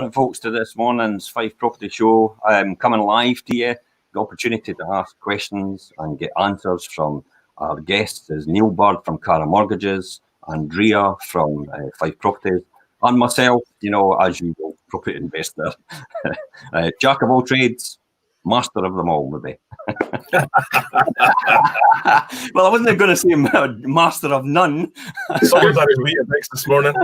welcome, folks, to this morning's Fife Property Show. I'm coming live to you. The opportunity to ask questions and get answers from our guests is Neil Bird from Cara Mortgages, Andrea from Fife Properties, and myself, as usual, property investor. Jack of all trades, master of them all, maybe. Well, I wasn't going to say master of none. Someone's had his Weetabix this morning.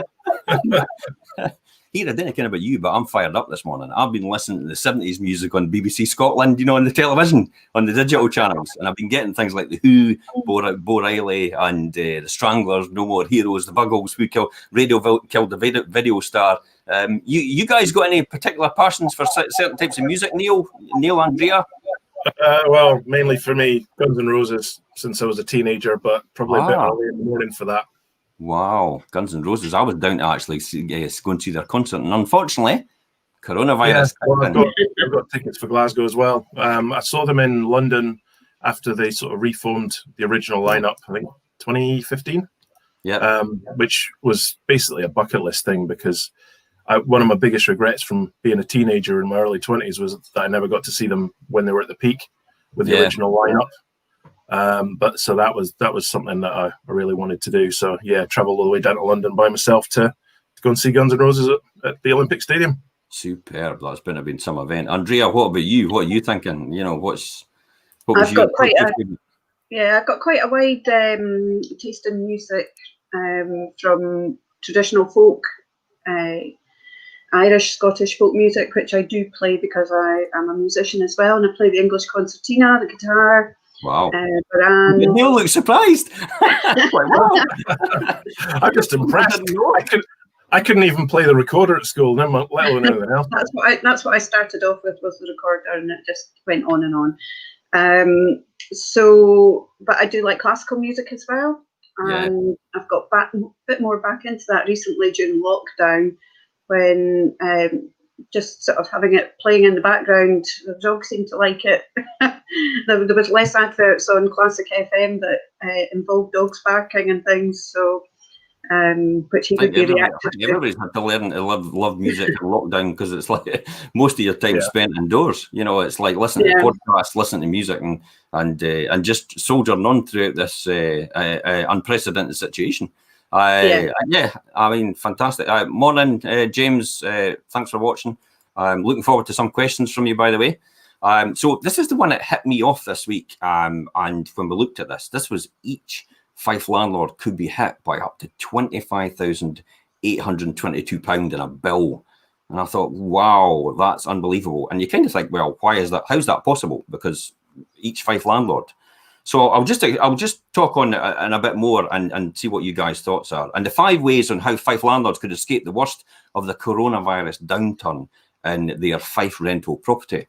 Here, I didn't care about you, but I'm fired up this morning. I've been listening to the 70s music on BBC Scotland, on the television, on the digital channels. And I've been getting things like The Who, Bo Riley, and the Stranglers, No More Heroes, the Buggles, Who Killed the Video Star. You guys got any particular passions for certain types of music, Neil, Andrea? Well, mainly for me, Guns N' Roses, since I was a teenager, but probably a bit early in the morning for that. Wow, Guns N' Roses. I was down to actually go and see their concert, and unfortunately, coronavirus. Yeah, well, I've got tickets for Glasgow as well. I saw them in London after they sort of reformed the original lineup, I think 2015. Yeah. Which was basically a bucket list thing, because one of my biggest regrets from being a teenager in my early 20s was that I never got to see them when they were at the peak with the original lineup. But so that was something that I really wanted to do. So yeah, traveled all the way down to London by myself to go and see Guns N' Roses at the Olympic Stadium. Superb. That's been some event. Andrea, what about you? What are you thinking? I've got quite a wide taste in music, from traditional folk, Irish, Scottish folk music, which I do play because I am a musician as well, and I play the English concertina, the guitar. Wow. Neil looks surprised. Wow. I'm just impressed. I couldn't even play the recorder at school, let alone anything else. That's what I started off with, was the recorder, and it just went on and on. But I do like classical music as well. And I've got a bit more back into that recently during lockdown, when just sort of having it playing in the background, the dogs seemed to like it. There was less adverts on Classic FM that involved dogs barking and things, so which he would be reactive to. Everybody's had to learn to love music in lockdown, because it's like most of your time spent indoors. It's like listening to podcasts, listening to music, and just soldiering on throughout this unprecedented situation. I mean, fantastic. Morning, James. Thanks for watching. I'm looking forward to some questions from you, by the way. So this is the one that hit me off this week. And when we looked at this was each Fife landlord could be hit by up to £25,822 in a bill. And I thought, wow, that's unbelievable. And you kind of think, well, why is that? How's that possible? Because each Fife landlord. So I'll just talk on and a bit more and see what you guys' thoughts are. And the 5 ways on how Fife landlords could escape the worst of the coronavirus downturn in their Fife rental property.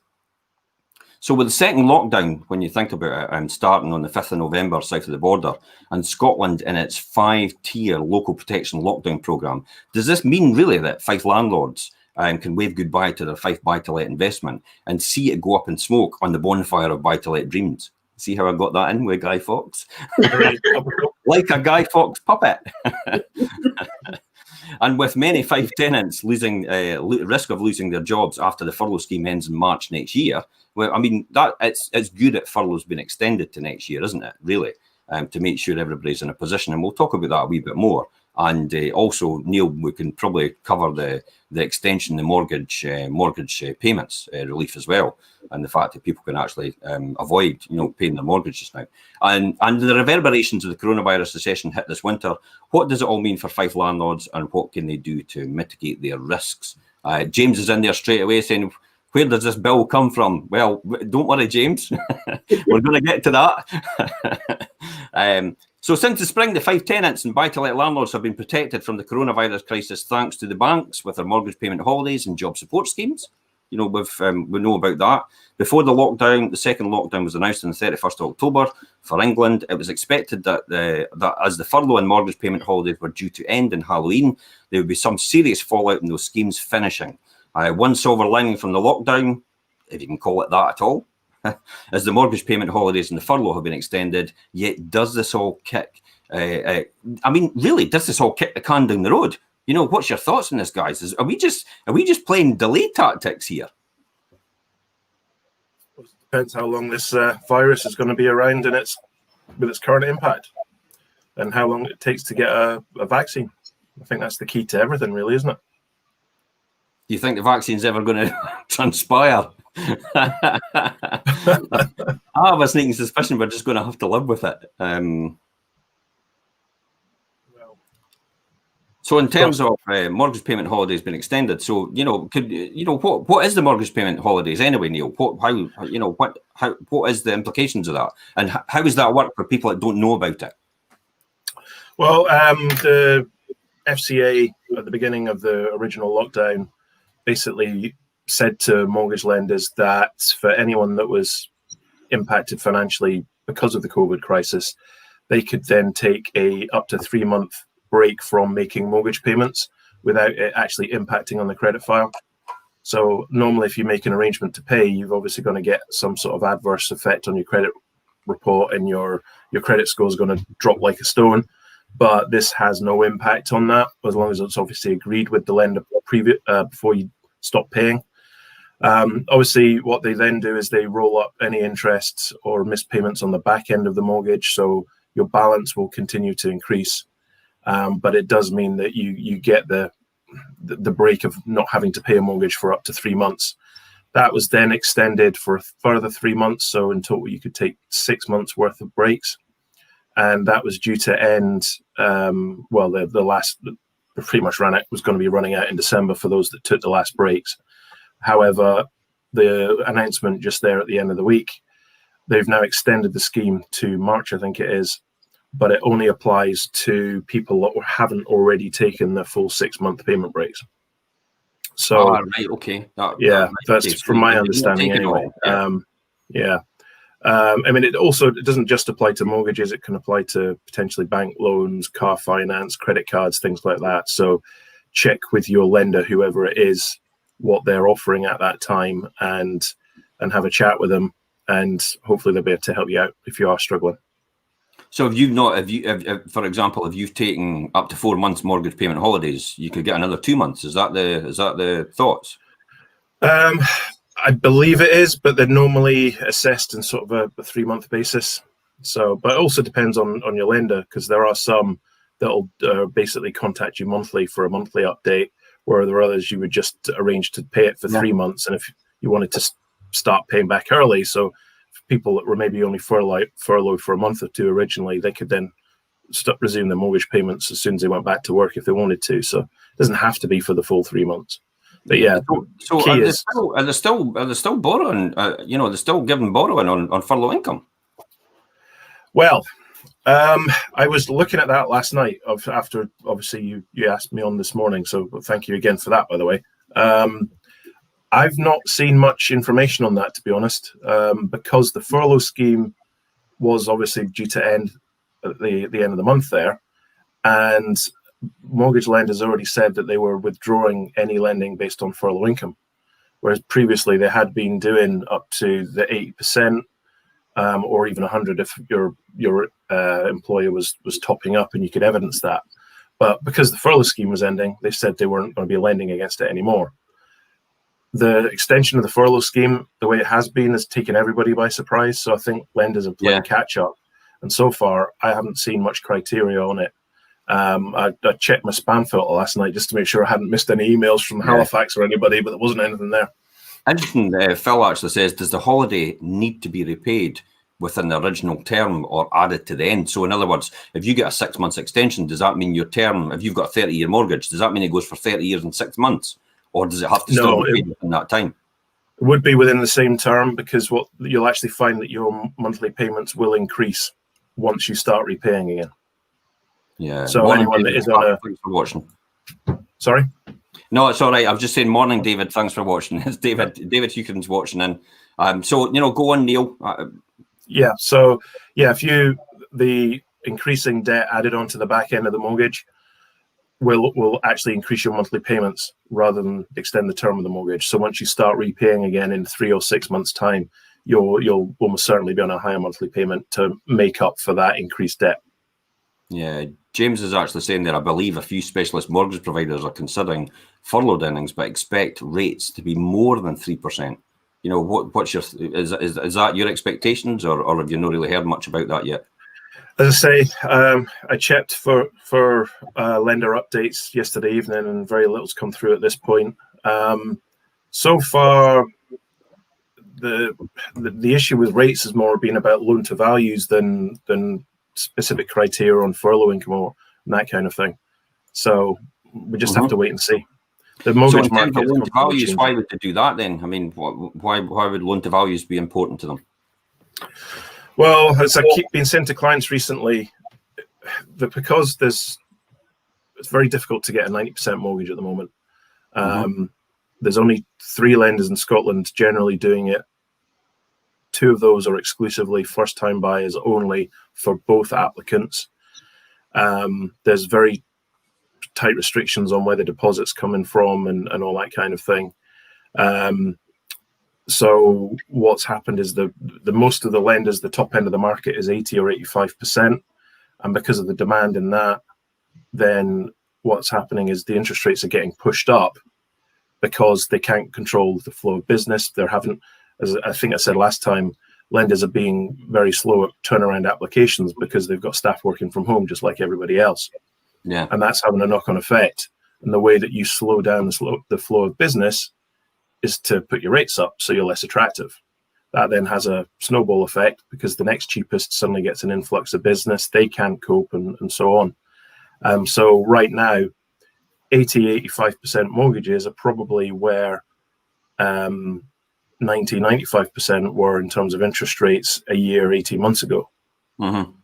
So with the second lockdown, when you think about it, starting on the 5th of November south of the border, and Scotland in its 5-tier local protection lockdown programme, does this mean really that Fife landlords can wave goodbye to their Fife buy-to-let investment and see it go up in smoke on the bonfire of buy-to-let dreams? See how I got that in with Guy Fawkes? Like a Guy Fawkes puppet. And with many Fife tenants losing risk of losing their jobs after the furlough scheme ends in March next year, well, I mean, it's good that furlough's been extended to next year, isn't it, really, to make sure everybody's in a position. And we'll talk about that a wee bit more. And also, Neil, we can probably cover the extension, the mortgage payments relief as well, and the fact that people can actually avoid, paying their mortgages now. And the reverberations of the coronavirus recession hit this winter. What does it all mean for Fife landlords, and what can they do to mitigate their risks? James is in there straight away saying, where does this bill come from? Well, don't worry, James. We're going to get to that. So since the spring, the Fife tenants and buy-to-let landlords have been protected from the coronavirus crisis thanks to the banks with their mortgage payment holidays and job support schemes. We know about that. Before the lockdown, the second lockdown was announced on the 31st of October for England. It was expected that as the furlough and mortgage payment holidays were due to end in Halloween, there would be some serious fallout in those schemes finishing. One silver lining from the lockdown, if you can call it that at all, as the mortgage payment holidays and the furlough have been extended. Yet does this all kick, does this all kick the can down the road? You know, what's your thoughts on this, guys? Are we just playing delay tactics here? Depends how long this virus is going to be around and with its current impact, and how long it takes to get a vaccine. I think that's the key to everything, really, isn't it? Do you think the vaccine's ever going to transpire? I have a sneaking suspicion we're just going to have to live with it. So in terms of mortgage payment holidays being extended, so what is the mortgage payment holidays anyway, Neil? What is the implications of that, and how does that work for people that don't know about it? Well, the FCA at the beginning of the original lockdown basically said to mortgage lenders that for anyone that was impacted financially because of the COVID crisis, they could then take a up to 3-month break from making mortgage payments without it actually impacting on the credit file. So normally if you make an arrangement to pay, you've obviously going to get some sort of adverse effect on your credit report, and your credit score is going to drop like a stone. But this has no impact on that, as long as it's obviously agreed with the lender before you stop paying. Obviously, what they then do is they roll up any interest or missed payments on the back end of the mortgage, so your balance will continue to increase. But it does mean that you get the break of not having to pay a mortgage for up to 3 months. That was then extended for a further 3 months, so in total you could take 6 months worth of breaks. And that was due to end, the last pretty much was going to be running out in December for those that took the last breaks. However, the announcement just there at the end of the week, they've now extended the scheme to March, I think it is, but it only applies to people that haven't already taken the full 6-month payment breaks. So, right, okay. That's from my understanding anyway. I mean, it doesn't just apply to mortgages. It can apply to potentially bank loans, car finance, credit cards, things like that. So check with your lender, whoever it is, what they're offering at that time, and have a chat with them, and hopefully they'll be able to help you out if you are struggling. So for example, if you've taken up to 4 months mortgage payment holidays, you could get another 2 months. Is that the thoughts? I believe it is, but they're normally assessed in sort of a 3-month basis. So, but it also depends on your lender, because there are some that'll basically contact you monthly for a monthly update, where there are others you would just arrange to pay it for 3 months. And if you wanted to start paying back early, so people that were maybe only furloughed for a month or two originally, they could then resume their mortgage payments as soon as they went back to work if they wanted to. So it doesn't have to be for the full 3 months. But yeah, so are they still borrowing? They're still giving borrowing on furlough income. Well, I was looking at that last night after obviously you asked me on this morning. So thank you again for that, by the way. I've not seen much information on that, to be honest, because the furlough scheme was obviously due to end at the end of the month there, and mortgage lenders already said that they were withdrawing any lending based on furlough income, whereas previously they had been doing up to the 80%, or even 100 if your employer was topping up and you could evidence that. But because the furlough scheme was ending, they said they weren't going to be lending against it anymore. The extension of the furlough scheme, the way it has been, has taken everybody by surprise. So I think lenders are playing catch up. And so far, I haven't seen much criteria on it. I checked my spam filter last night just to make sure I hadn't missed any emails from Halifax or anybody, but there wasn't anything there. Interesting. Phil actually says, does the holiday need to be repaid within the original term or added to the end? So in other words, if you get a 6 months extension, does that mean your term, if you've got a 30-year mortgage, does that mean it goes for 30 years and 6 months? Or does it have to still be paid within that time? It would be within the same term, because what you'll actually find that your monthly payments will increase once you start repaying again. Yeah. So morning, anyone David, that is on a... Thanks for watching. Sorry? No, it's all right. I was just saying morning, David. Thanks for watching. It's David Hewkins watching in. So, go on, Neil. If the increasing debt added onto the back end of the mortgage will actually increase your monthly payments rather than extend the term of the mortgage. So once you start repaying again in 3 or 6 months' time, you'll almost certainly be on a higher monthly payment to make up for that increased debt. Yeah, James is actually saying there, I believe a few specialist mortgage providers are considering furloughed earnings, but expect rates to be more than 3%. You know, what's your is that your expectations, or have you not really heard much about that yet? As I say, I checked for lender updates yesterday evening, and very little's come through at this point. So far, the issue with rates has more been about loan to values than specific criteria on furlough income or that kind of thing. So we just have to wait and see. The mortgage market. Loan to values, why would they do that then? I mean, why would loan to values be important to them? Well, as I keep being saying to clients recently, that because it's very difficult to get a 90% mortgage at the moment. There's only 3 lenders in Scotland generally doing it. 2 of those are exclusively first-time buyers only for both applicants. There's very tight restrictions on where the deposit's coming from and all that kind of thing. So what's happened is the most of the lenders, the top end of the market is 80 or 85%. And because of the demand in that, then what's happening is the interest rates are getting pushed up because they can't control the flow of business. They're having, as I think I said last time, lenders are being very slow at turnaround applications because they've got staff working from home just like everybody else. Yeah. And that's having a knock-on effect. And the way that you slow down the flow of business is to put your rates up so you're less attractive. That then has a snowball effect because the next cheapest suddenly gets an influx of business. They can't cope and so on. So right now, 80-85% mortgages are probably where 90-95% were in terms of interest rates a year, 18 months ago.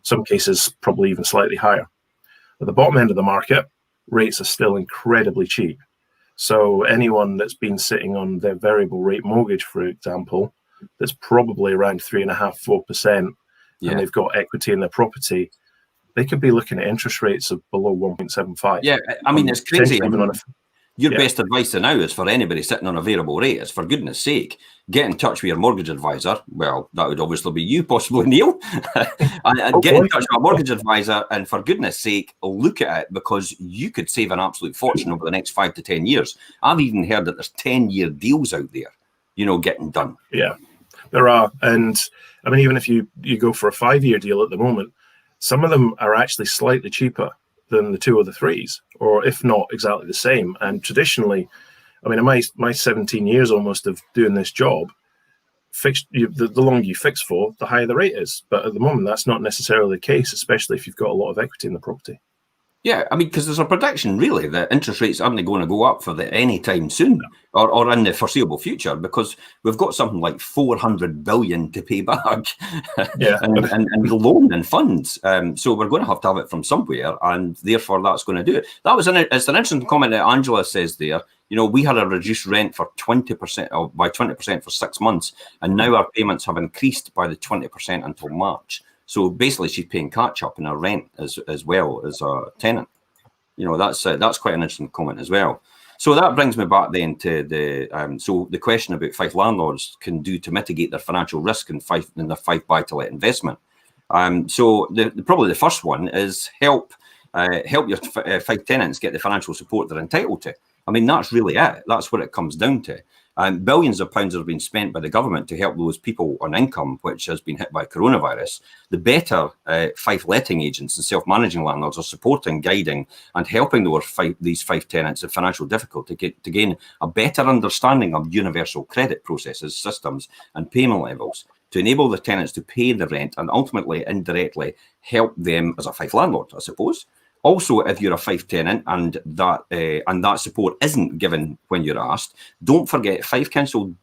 Some cases probably even slightly higher. At the bottom end of the market, rates are still incredibly cheap. So anyone that's been sitting on their variable rate mortgage, for example, that's probably around 3.5-4%, and they've got equity in their property, they could be looking at interest rates of below 1.75. Yeah, I mean, it's crazy. Your Yeah. best advice now is for anybody sitting on a variable rate is, for goodness sake, get in touch with your mortgage advisor. Well, that would obviously be you, possibly Neil. and get in touch with a mortgage advisor, and for goodness sake, look at it, because you could save an absolute fortune over the next 5 to 10 years. I've even heard that there's 10-year deals out there, you know, getting done. Yeah, there are. And I mean, even if you go for a 5-year deal at the moment, some of them are actually slightly cheaper than the 2 or the 3s, or if not exactly the same. And traditionally, I mean, my 17 years almost of doing this job, the longer you fix for, the higher the rate is. But at the moment, that's not necessarily the case, especially if you've got a lot of equity in the property. Yeah, I mean, because there's a prediction, really, that interest rates aren't going to go up for any time soon, or in the foreseeable future, because we've got something like 400 billion to pay back, and loan and funds. So we're going to have it from somewhere, and therefore that's going to do it. It's an interesting comment that Angela says there. You know, we had a reduced rent for 20%, by 20% for 6 months, and now our payments have increased by the 20% until March. So basically, she's paying catch up in her rent as well as a tenant. You know, that's quite an interesting comment as well. So that brings me back then to the question about Fife landlords can do to mitigate their financial risk in the Fife buy-to-let investment. So probably the first one is help your Fife tenants get the financial support they're entitled to. I mean, that's really it. That's what it comes down to. Billions of pounds have been spent by the government to help those people on income which has been hit by coronavirus. The better Fife letting agents and self-managing landlords are supporting, guiding and helping these Fife tenants in financial difficulty to gain a better understanding of universal credit processes, systems and payment levels to enable the tenants to pay the rent and ultimately indirectly help them as a Fife landlord, I suppose. Also, if you're a Fife tenant and that support isn't given when you're asked, don't forget Fife Council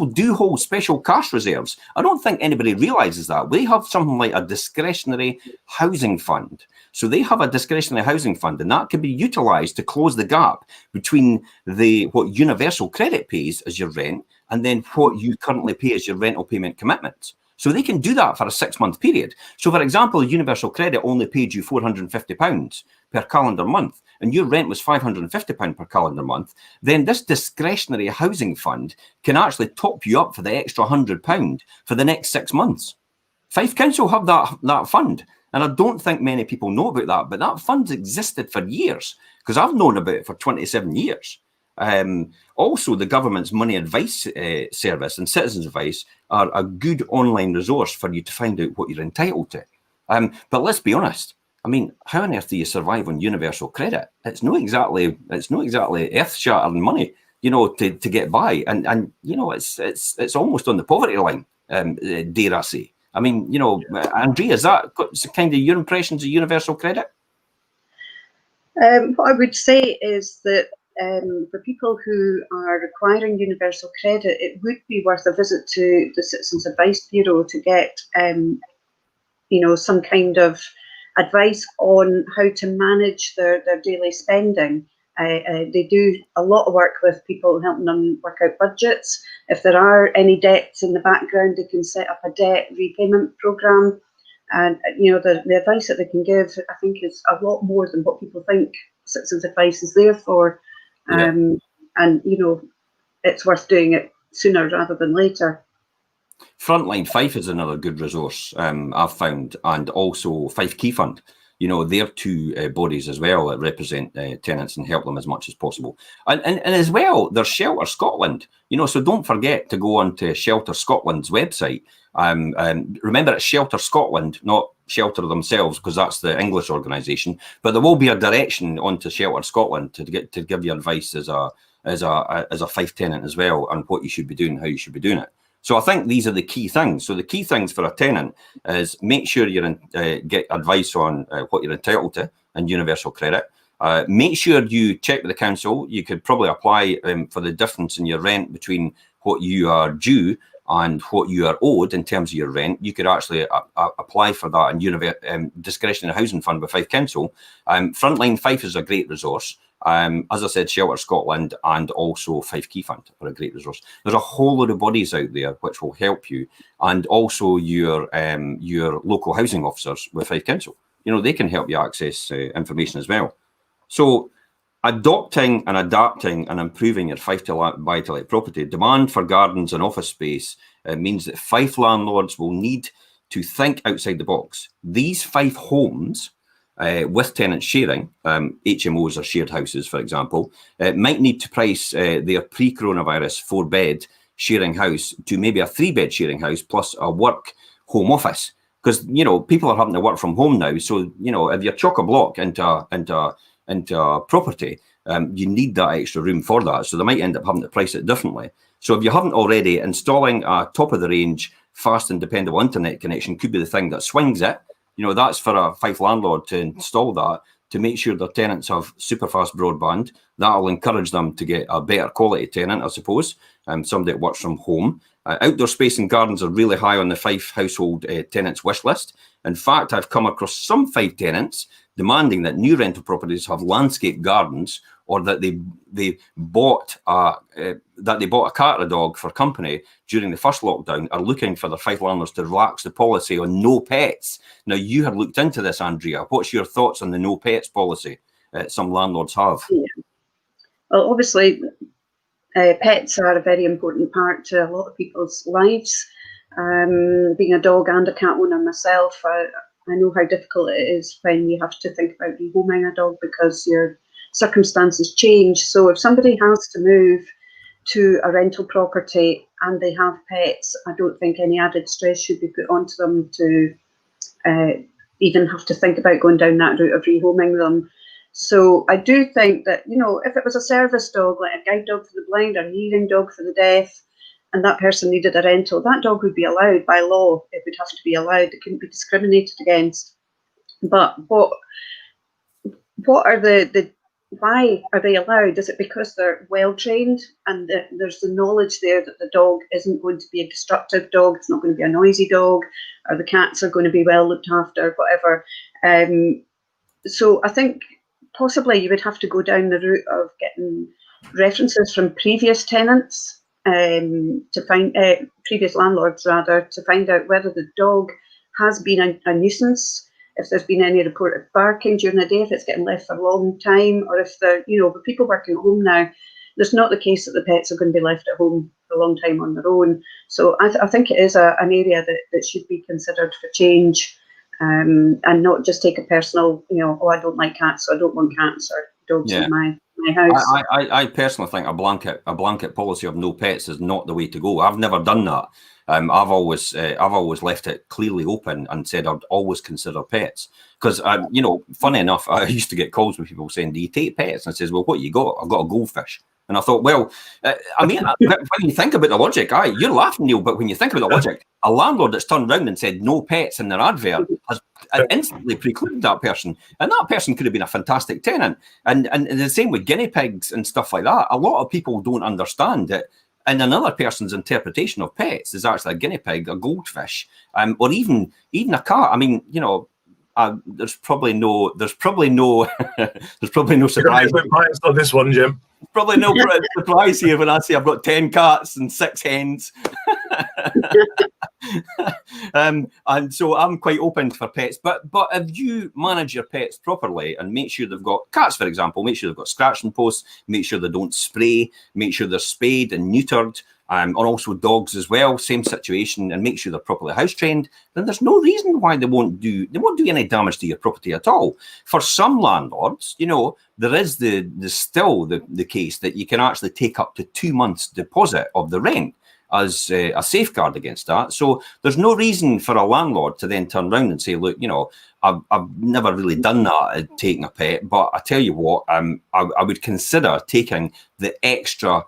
do hold special cash reserves. I don't think anybody realises that. They have something like a discretionary housing fund. So they have a discretionary housing fund, and that can be utilised to close the gap between what Universal Credit pays as your rent and then what you currently pay as your rental payment commitments. So they can do that for a 6-month period. So, for example, Universal Credit only paid you £450 per calendar month, and your rent was £550 per calendar month. Then this discretionary housing fund can actually top you up for the extra £100 for the next 6 months. Fife Council have that fund. And I don't think many people know about that, but that fund's existed for years, because I've known about it for 27 years. Also, the government's money advice service and citizens advice are a good online resource for you to find out what you're entitled to. But let's be honest. I mean, how on earth do you survive on universal credit? It's not exactly earth-shattering money, you know, to get by, and you know, it's almost on the poverty line, dare I say. I mean, you know, Andrea, is that kind of your impressions of universal credit? What I would say is that for people who are requiring universal credit, it would be worth a visit to the Citizens Advice Bureau to get, you know, some kind of advice on how to manage their daily spending. They do a lot of work with people, helping them work out budgets. If there are any debts in the background, they can set up a debt repayment program. And, you know, the advice that they can give, I think, is a lot more than what people think Citizens Advice is there for. Yeah. And, you know, it's worth doing it sooner rather than later. Frontline Fife is another good resource I've found, and also Fife Key Fund. You know, they're two bodies as well that represent tenants and help them as much as possible. And as well, there's Shelter Scotland, you know, so don't forget to go onto Shelter Scotland's website. Remember, it's Shelter Scotland, not Shelter themselves, because that's the English organisation. But there will be a direction onto Shelter Scotland to give you advice as a Fife tenant as well, on what you should be doing, how you should be doing it. So I think these are the key things. So the key things for a tenant is make sure you get advice on what you're entitled to and universal credit. Make sure you check with the council. You could probably apply for the difference in your rent between what you are due and what you are owed in terms of your rent. You could actually apply for that in discretionary housing fund with Fife Council. Frontline Fife is a great resource. As I said, Shelter Scotland and also Fife Key Fund are a great resource. There's a whole lot of bodies out there which will help you, and also your local housing officers with Fife Council. You know, they can help you access information as well. So adopting and adapting and improving your Fife buy-to-let property, demand for gardens and office space means that Fife landlords will need to think outside the box. These Fife homes, with tenants sharing, HMOs or shared houses, for example, might need to price their pre-coronavirus 4-bed sharing house to maybe a 3-bed sharing house plus a work home office. Because, you know, people are having to work from home now. So, you know, if you're chock-a-block into a property, you need that extra room for that. So they might end up having to price it differently. So if you haven't already, installing a top-of-the-range, fast and dependable internet connection could be the thing that swings it. You know, that's for a Fife landlord to install that, to make sure their tenants have super fast broadband. That'll encourage them to get a better quality tenant, I suppose, somebody that works from home. Outdoor space and gardens are really high on the Fife household tenants wish list. In fact, I've come across some Fife tenants demanding that new rental properties have landscape gardens, or that they bought a cat or a dog for company during the first lockdown, are looking for the Fife landlords to relax the policy on no pets. Now, you had looked into this, Andrea. What's your thoughts on the no pets policy some landlords have? Yeah. Well, obviously, pets are a very important part to a lot of people's lives. Being a dog and a cat owner myself, I know how difficult it is when you have to think about rehoming a dog because your circumstances change. So if somebody has to move to a rental property and they have pets, I don't think any added stress should be put onto them to even have to think about going down that route of rehoming them. So I do think that, you know, if it was a service dog, like a guide dog for the blind or a hearing dog for the deaf, and that person needed a rental, that dog would be allowed by law. It would have to be allowed. It couldn't be discriminated against. But what are why are they allowed? Is it because they're well trained and there's the knowledge there that the dog isn't going to be a destructive dog, it's not going to be a noisy dog, or the cats are going to be well looked after, whatever? So I think possibly you would have to go down the route of getting references from previous tenants, to find previous landlords rather, to find out whether the dog has been a nuisance, if there's been any reported barking during the day, if it's getting left for a long time, or if they're, you know, with people working at home now, there's not the case that the pets are going to be left at home for a long time on their own. So I think it is an area that should be considered for change. and not just take a personal, oh, I don't like cats, so I don't want cats or dogs in my house. I personally think a blanket policy of no pets is not the way to go. I've never done that. I've always left it clearly open and said I'd always consider pets, because funny enough, I used to get calls with people saying, "Do you take pets?" And I says, "Well, what you got?" "I've got a goldfish." And I thought, well, when you think about the logic, you're laughing, Neil, but when you think about the logic, a landlord that's turned around and said no pets in their advert has instantly precluded that person. And that person could have been a fantastic tenant. And the same with guinea pigs and stuff like that. A lot of people don't understand it. And another person's interpretation of pets is actually a guinea pig, a goldfish, or even a cat. I mean, there's probably no surprise on this one, Jim. Probably no surprise here when I say I've got 10 cats and 6 hens. And so I'm quite open for pets. But if you manage your pets properly and make sure they've got cats, for example, make sure they've got scratching posts, make sure they don't spray, make sure they're spayed and neutered, and also dogs as well, same situation, and make sure they're properly house trained, then there's no reason why they won't do any damage to your property at all. For some landlords, there is still the case that you can actually take up to 2 months deposit of the rent as a safeguard against that. So there's no reason for a landlord to then turn around and say, look, I've never really done that, taking a pet, but I tell you what, I would consider taking the extra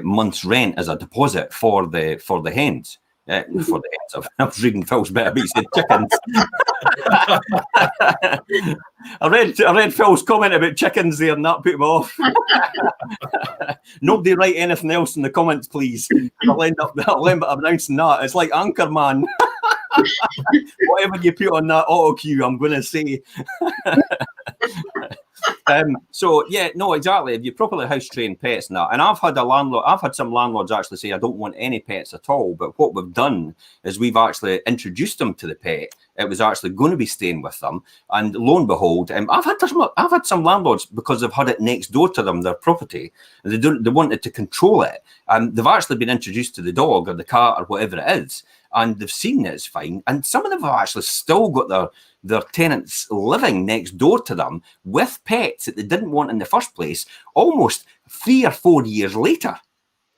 month's rent as a deposit for the hens. For the hens, I was reading Phil's bit about, he said chickens. I read Phil's comment about chickens there, and that put him off. Nobody write anything else in the comments, please. I'll end up announcing that. It's like Anchorman. Whatever you put on that auto cue, I'm going to say. So yeah, no, exactly. If you properly house train pets and that, and I've had some landlords actually say I don't want any pets at all. But what we've done is we've actually introduced them to the pet. It was actually going to be staying with them, and lo and behold, I've had some landlords, because they've had it next door to them, their property, and they wanted to control it, and they've actually been introduced to the dog or the cat or whatever it is, and they've seen it's fine, and some of them have actually still got their tenants living next door to them with pets that they didn't want in the first place, almost 3 or 4 years later.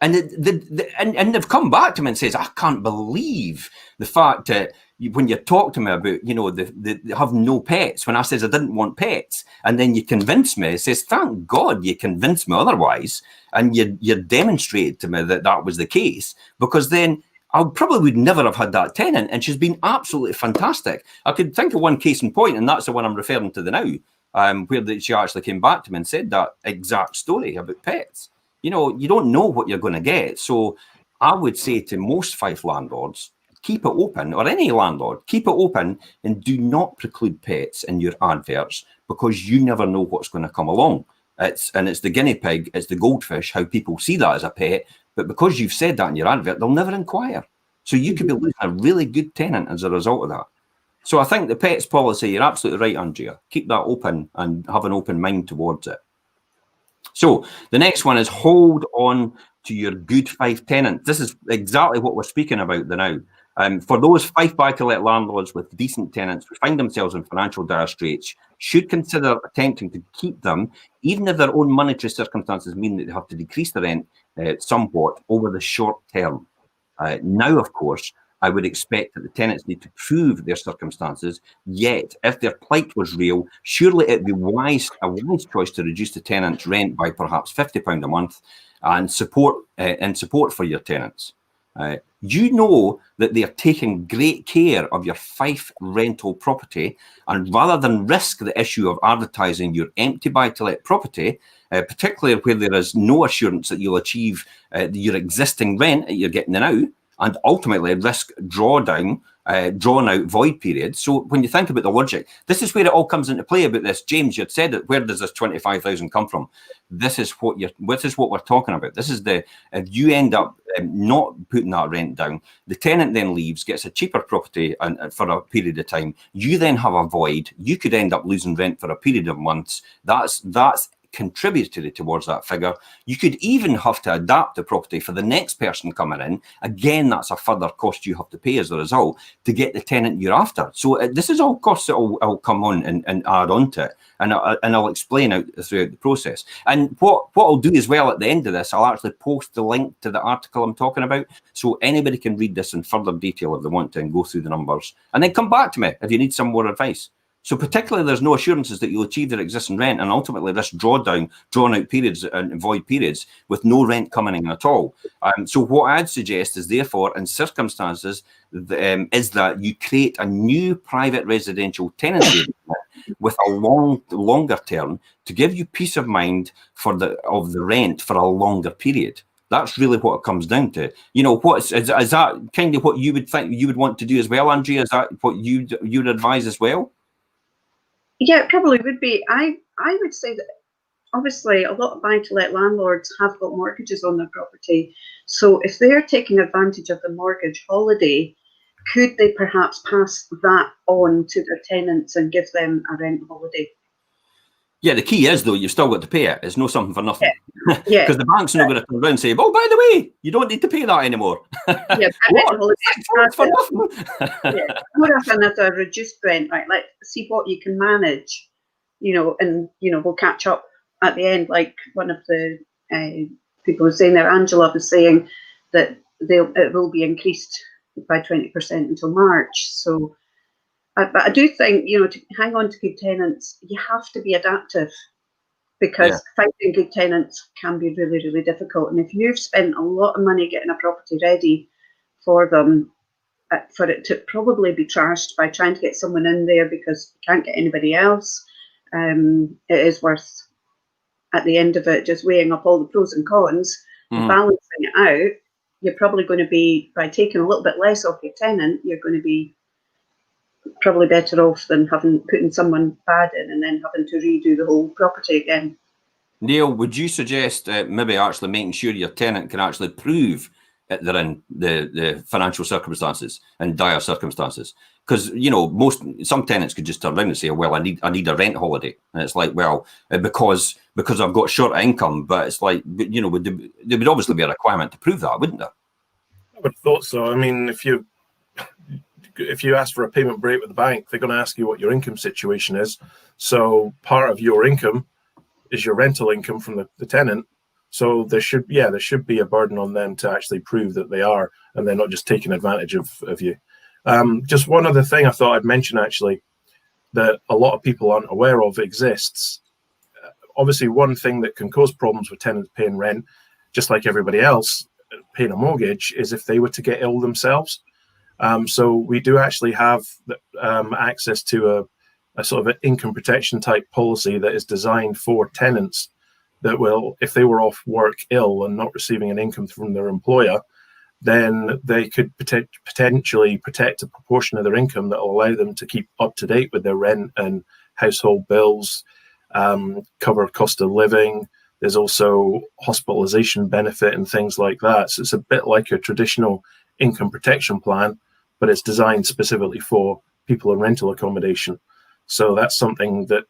And they've come back to me and says, I can't believe the fact that when you talk to me about, they have no pets, when I says I didn't want pets, and then you convince me, it says, thank God you convinced me otherwise, and you demonstrated to me that was the case, because then I probably would never have had that tenant, and she's been absolutely fantastic. I could think of one case in point, and that's the one I'm referring to now, where she actually came back to me and said that exact story about pets. You don't know what you're going to get. So I would say to most Fife landlords, keep it open, or any landlord, keep it open, and do not preclude pets in your adverts, because you never know what's going to come along. It's the guinea pig, it's the goldfish, how people see that as a pet. But because you've said that in your advert, they'll never inquire. So you could be losing a really good tenant as a result of that. So I think the pets policy, you're absolutely right, Andrea. Keep that open and have an open mind towards it. So the next one is hold on to your good Fife tenant. This is exactly what we're speaking about now. For those Fife buy-to-let landlords with decent tenants who find themselves in financial dire straits, should consider attempting to keep them, even if their own monetary circumstances mean that they have to decrease the rent somewhat over the short term. Now, of course, I would expect that the tenants need to prove their circumstances. Yet, if their plight was real, surely it would be a wise choice to reduce the tenant's rent by perhaps £50 a month and support for your tenants. You know that they are taking great care of your Fife rental property, and rather than risk the issue of advertising your empty buy-to-let property, particularly where there is no assurance that you'll achieve your existing rent that you're getting now, and ultimately risk drawn out void periods. So when you think about the logic, this is where it all comes into play about this. James, you'd said it. Where does this 25,000 come from? This is what we're talking about. This is if you end up not putting that rent down, the tenant then leaves, gets a cheaper property and for a period of time. You then have a void. You could end up losing rent for a period of months. That's contributed towards that figure. You could even have to adapt the property for the next person coming in. Again, that's a further cost you have to pay as a result to get the tenant you're after. So this is all costs that will come on and add on to it. And I'll explain out throughout the process. And what I'll do as well at the end of this, I'll actually post the link to the article I'm talking about, so anybody can read this in further detail if they want to and go through the numbers. And then come back to me if you need some more advice. So particularly, there's no assurances that you'll achieve their existing rent, and ultimately this drawn out periods and void periods with no rent coming in at all. So what I'd suggest is, therefore, in circumstances, is that you create a new private residential tenancy with a longer term to give you peace of mind of the rent for a longer period. That's really what it comes down to. You know, is that kind of what you would think you would want to do as well, Andrea? Is that what you'd advise as well? Yeah, it probably would be. I would say that obviously a lot of buy-to-let landlords have got mortgages on their property. So if they're taking advantage of the mortgage holiday, could they perhaps pass that on to their tenants and give them a rent holiday? Yeah, the key is, though, you've still got to pay it. It's no something for nothing. Yeah. Because the bank's not going to turn around and say, oh, by the way, you don't need to pay that anymore. Yeah, it's for nothing. Yeah, more often as a reduced rent, right? Like, see what you can manage, and, we'll catch up at the end. Like one of the people was saying there, Angela was saying that it will be increased by 20% until March. So, but I do think, to hang on to good tenants, you have to be adaptive, because finding good tenants can be really, really difficult. And if you've spent a lot of money getting a property ready for them, for it to probably be trashed by trying to get someone in there because you can't get anybody else, it is worth, at the end of it, just weighing up all the pros and cons, balancing it out. You're probably going to be, by taking a little bit less off your tenant, you're going to be probably better off than putting someone bad in and then having to redo the whole property again. Neil, would you suggest maybe actually making sure your tenant can actually prove that they're in the financial circumstances and dire circumstances? Because some tenants could just turn around and say, well, I need a rent holiday, and it's like, well, because I've got short income. But it's like, there would obviously be a requirement to prove that, wouldn't there? I would have thought so. I mean, if you ask for a payment break with the bank, they're going to ask you what your income situation is. So part of your income is your rental income from the tenant. So there should be a burden on them to actually prove that they are, and they're not just taking advantage of you. Just one other thing I thought I'd mention, actually, that a lot of people aren't aware of exists. Obviously, one thing that can cause problems with tenants paying rent, just like everybody else paying a mortgage, is if they were to get ill themselves. So we do actually have access to a sort of an income protection type policy that is designed for tenants that will, if they were off work ill and not receiving an income from their employer, then they could potentially protect a proportion of their income that will allow them to keep up to date with their rent and household bills, cover cost of living. There's also hospitalization benefit and things like that. So it's a bit like a traditional income protection plan, but it's designed specifically for people in rental accommodation. So that's something that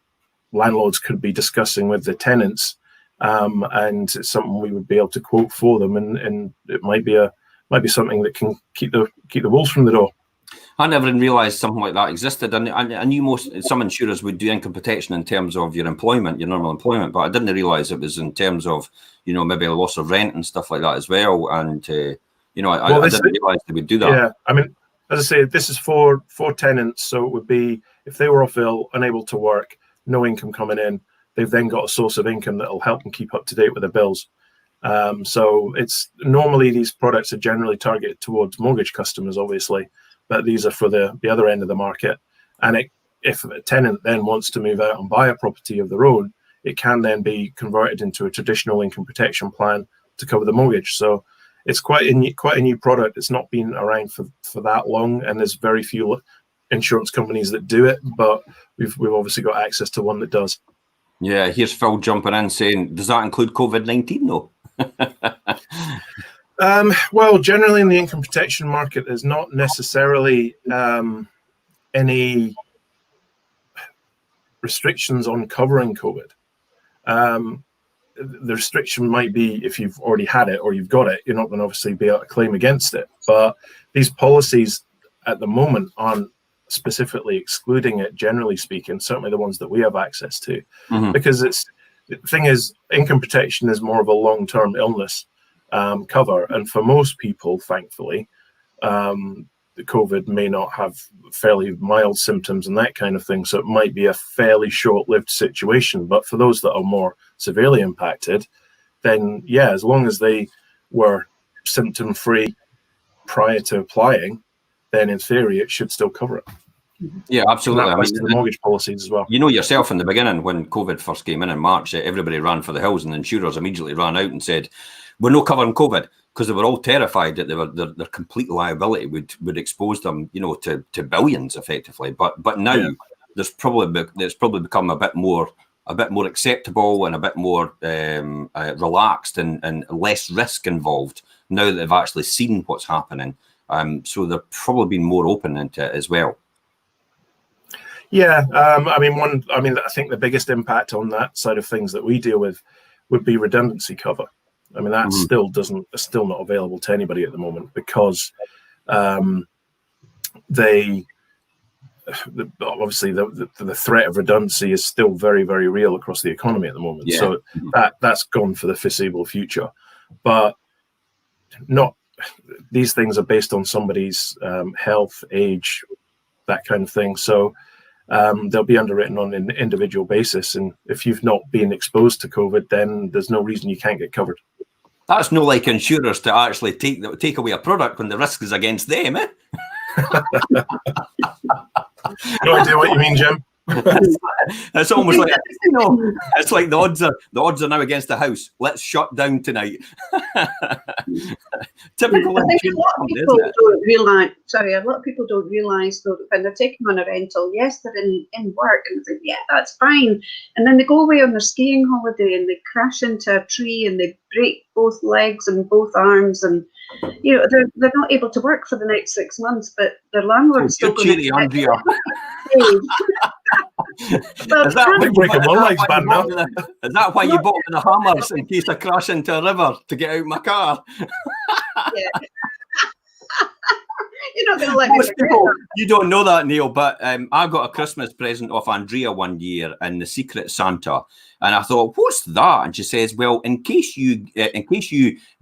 landlords could be discussing with the tenants, and it's something we would be able to quote for them, and it might be something that can keep the wolves from the door. I never realised something like that existed, and I knew some insurers would do income protection in terms of your employment, your normal employment, but I didn't realise it was in terms of maybe a loss of rent and stuff like that as well. And I didn't realise they would do that. Yeah, I mean, as I say, this is for tenants, so it would be if they were off ill, unable to work, no income coming in, they've then got a source of income that will help them keep up to date with their bills. So it's normally these products are generally targeted towards mortgage customers, obviously, but these are for the other end of the market. And if a tenant then wants to move out and buy a property of their own, it can then be converted into a traditional income protection plan to cover the mortgage. So it's quite a new product. It's not been around for that long, and there's very few insurance companies that do it, but we've obviously got access to one that does. Yeah, here's Phil jumping in saying, does that include COVID-19 though? Well, generally in the income protection market, there's not necessarily any restrictions on covering COVID. the restriction might be if you've already had it or you've got it, you're not going to obviously be able to claim against it. But these policies at the moment aren't specifically excluding it, generally speaking, certainly the ones that we have access to, because the thing is, income protection is more of a long-term illness cover. And for most people, thankfully, the COVID may not have fairly mild symptoms and that kind of thing. So it might be a fairly short-lived situation. But for those that are more severely impacted, then yeah, as long as they were symptom-free prior to applying, then in theory it should still cover it. Yeah, absolutely. I mean, the mortgage policies as well. You know yourself in the beginning when COVID first came in March, everybody ran for the hills, and the insurers immediately ran out and said, "We're not covering COVID," because they were all terrified that their complete liability would expose them, to billions effectively. But now it's probably become a bit more acceptable and a bit more relaxed and less risk involved now that they've actually seen what's happening. So they're probably been more open into it as well. Yeah, I think the biggest impact on that side of things that we deal with would be redundancy cover. I mean, that still not available to anybody at the moment because obviously the threat of redundancy is still very, very real across the economy at the moment. Yeah. So that's gone for the foreseeable future. But these things are based on somebody's health, age, that kind of thing. So they'll be underwritten on an individual basis. And if you've not been exposed to COVID, then there's no reason you can't get covered. That's no like insurers to actually take away a product when the risk is against them, eh? No idea what you mean, Jim. It's almost like it's like the odds are now against the house. Let's shut down tonight. Typical. I think a lot of people don't realise. Sorry, a lot of people don't realise though that when they're taking on a rental, yes, they're in work and they think, yeah, that's fine, and then they go away on their skiing holiday and they crash into a tree and they break both legs and both arms, and they're not able to work for the next 6 months, but their landlord's still going to Andrea. Well, is that why you bought the hammers in case I crash into a river to get out my car? Yeah. You're not going to let me forget that. You don't know that, Neil, but I got a Christmas present off Andrea one year in the Secret Santa, and I thought, what's that? And she says, well, in case you